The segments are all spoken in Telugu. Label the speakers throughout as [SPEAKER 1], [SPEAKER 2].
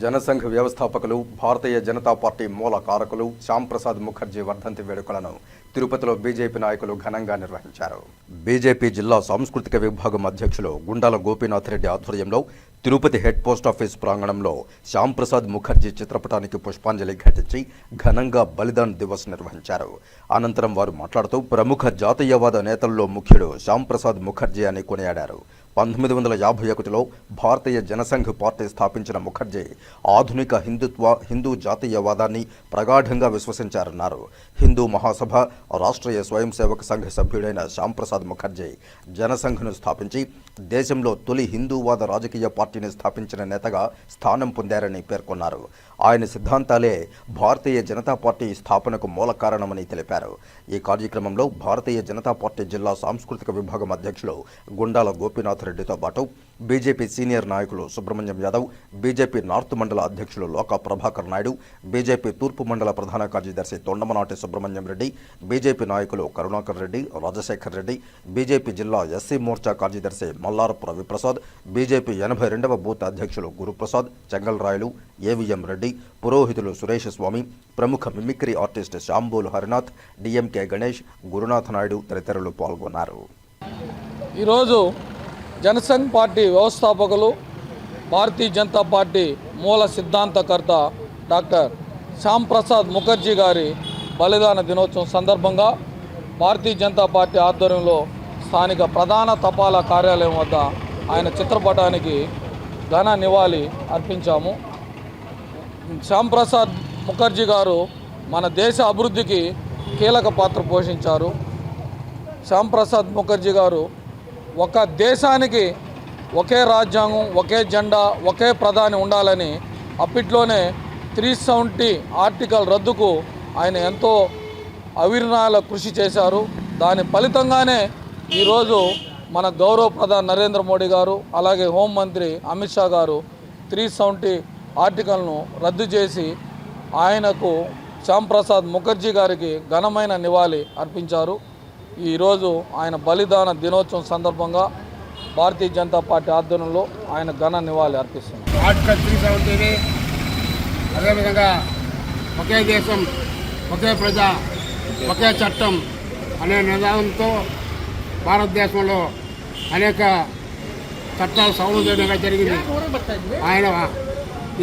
[SPEAKER 1] జనసంఘ్ వ్యవస్థాపకులు భారతీయ జనతా పార్టీ మూల కారకులు శ్యామ్ ప్రసాద్ ముఖర్జీ వర్ధంతి వేడుకలను తిరుపతిలో బీజేపీ నాయకులు ఘనంగా నిర్వహించారు. బీజేపీ జిల్లా సాంస్కృతిక విభాగం అధ్యక్షులు గుండాల గోపీనాథ్ రెడ్డి ఆధ్వర్యంలో తిరుపతి హెడ్ పోస్ట్ ఆఫీస్ ప్రాంగణంలో శ్యామ్ ప్రసాద్ ముఖర్జీ చిత్రపటానికి పుష్పాంజలి ఘటించి ఘనంగా బలిదాన్ దివస్ నిర్వహించారు. అనంతరం వారు మాట్లాడుతూ ప్రముఖ జాతీయవాద నేతల్లో ముఖ్యుడు శ్యామ్ ప్రసాద్ ముఖర్జీ అని కొనియాడారు. 1951లో భారతీయ జనసంఘ్ పార్టీ స్థాపించిన ముఖర్జీ ఆధునిక హిందూ జాతీయవాదాన్ని ప్రగాఢంగా విశ్వసించారన్నారు. హిందూ మహాసభ రాష్ట్రీయ స్వయం సేవక సంఘ సభ్యుడైన శ్యామ్ ప్రసాద్ ముఖర్జీ జనసంఘ్ను స్థాపించి దేశంలో తొలి హిందూవాద రాజకీయ పార్టీని స్థాపించిన నేతగా స్థానం పొందారని పేర్కొన్నారు. ఆయన సిద్ధాంతాలే భారతీయ జనతా పార్టీ స్థాపనకు మూల కారణమని తెలిపారు. ఈ కార్యక్రమంలో భారతీయ జనతా పార్టీ జిల్లా సాంస్కృతిక విభాగం అధ్యక్షులు గుండాల గోపీనాథ్ రెడ్డితో పాటు బీజేపీ సీనియర్ నాయకులు సుబ్రహ్మణ్యం యాదవ్, బీజేపీ నార్త్ మండల అధ్యక్షులు లోకా ప్రభాకర్ నాయుడు, బీజేపీ తూర్పు మండల ప్రధాన కార్యదర్శి తొండమనాటి సుబ్రహ్మణ్యం రెడ్డి, బీజేపీ నాయకులు కరుణాకర్ రెడ్డి, రాజశేఖర్ రెడ్డి, బీజేపీ జిల్లా ఎస్సీ మోర్చా కార్యదర్శి మల్లారపు రవిప్రసాద్, బీజేపీ 82వ బూత్ అధ్యక్షులు గురుప్రసాద్, చెంగల్ రాయలు, ఏవిఎం రెడ్డి, పురోహితులు సురేష్ స్వామి, ప్రముఖ mimicry artist Shambool Harinath, DMK Ganesh, Gurunath Naidu తదితరులు పాల్గొన్నారు.
[SPEAKER 2] ఈరోజు జనసంఘ్ పార్టీ వ్యవస్థాపకులు భారతీయ జనతా పార్టీ మూల సిద్ధాంతకర్త డాక్టర్ శ్యామ్ ప్రసాద్ ముఖర్జీ గారి బలిదాన దినోత్సవం సందర్భంగా భారతీయ జనతా పార్టీ ఆధ్వర్యంలో స్థానిక ప్రధాన తపాలా కార్యాలయం వద్ద ఆయన చిత్రపటానికి ఘన నివాళి అర్పించాము. శ్యామ్ ప్రసాద్ ముఖర్జీ గారు మన దేశ అభివృద్ధికి కీలక పాత్ర పోషించారు. శ్యామ్ ప్రసాద్ ముఖర్జీ గారు ఒక దేశానికి ఒకే రాజ్యాంగం, ఒకే జెండా, ఒకే ప్రధాని ఉండాలని అప్పట్లోనే 370 ఆర్టికల్ రద్దుకు ఆయన ఎంతో అవిరళ కృషి చేశారు. దాని ఫలితంగానే ఈరోజు మన గౌరవ ప్రధాని నరేంద్ర మోడీ గారు, అలాగే హోంమంత్రి అమిత్ షా గారు 370 ఆర్టికల్ను రద్దు చేసి ఆయనకు శ్యామ్ ప్రసాద్ ముఖర్జీ గారికి ఘనమైన నివాళి అర్పించారు. ఈరోజు ఆయన బలిదాన దినోత్సవం సందర్భంగా భారతీయ జనతా పార్టీ ఆధ్వర్యంలో ఆయన ఘన నివాళి అర్పిస్తుంది.
[SPEAKER 3] ఆర్టికల్ 370 అదేవిధంగా ఒకే దేశం, ఒకే ప్రజ, ఒకే చట్టం అనే నినాదంతో భారతదేశంలో అనేక చట్టాలు సవరణ చేయడంగా జరిగింది. ఆయన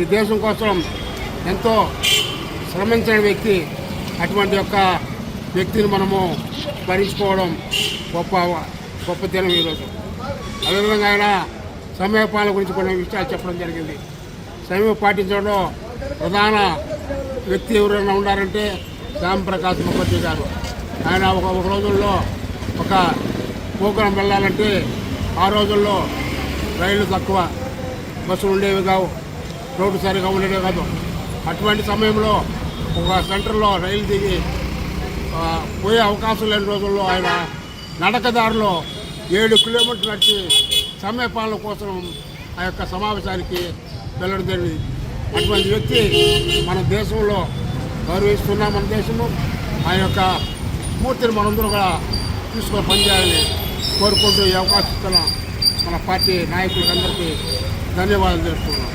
[SPEAKER 3] ఈ దేశం కోసం ఎంతో శ్రమించిన వ్యక్తి. అటువంటి యొక్క వ్యక్తిని మనము స్మరించుకోవడం గొప్ప దినం ఈరోజు. అదేవిధంగా ఆయన సమయపాలన గురించి కొన్ని విషయాలు చెప్పడం జరిగింది. సమయం పాటించడంలో ప్రధాన వ్యక్తి ఎవరైనా ఉన్నారంటే శ్యామ్ ప్రసాద్ ముఖర్జీ గారు. ఆయన ఒక రోజుల్లో ఒక ప్రోగ్రాం వెళ్ళాలంటే ఆ రోజుల్లో రైళ్లు తక్కువ, బస్సులు ఉండేవి కావు, రోడ్డు సరిగా ఉండేవి కాదు. అటువంటి సమయంలో ఒక సెంటర్లో రైలు దిగి పోయే అవకాశం లేని రోజుల్లో ఆయన నడకదారిలో 7 కిలోమీటర్లు నడిచి సమయపాలన కోసం ఆ యొక్క సమావేశానికి వెళ్ళడం జరిగింది. అటువంటి వ్యక్తి మన దేశంలో గౌరవిస్తున్నా మన దేశము ఆ యొక్క స్ఫూర్తిని మనందరూ కూడా తీసుకొని పనిచేయాలని కోరుకుంటూ ఈ అవకాశం ఇస్తున్న మన పార్టీ నాయకులందరికీ ధన్యవాదాలు తెలుపుతున్నాం.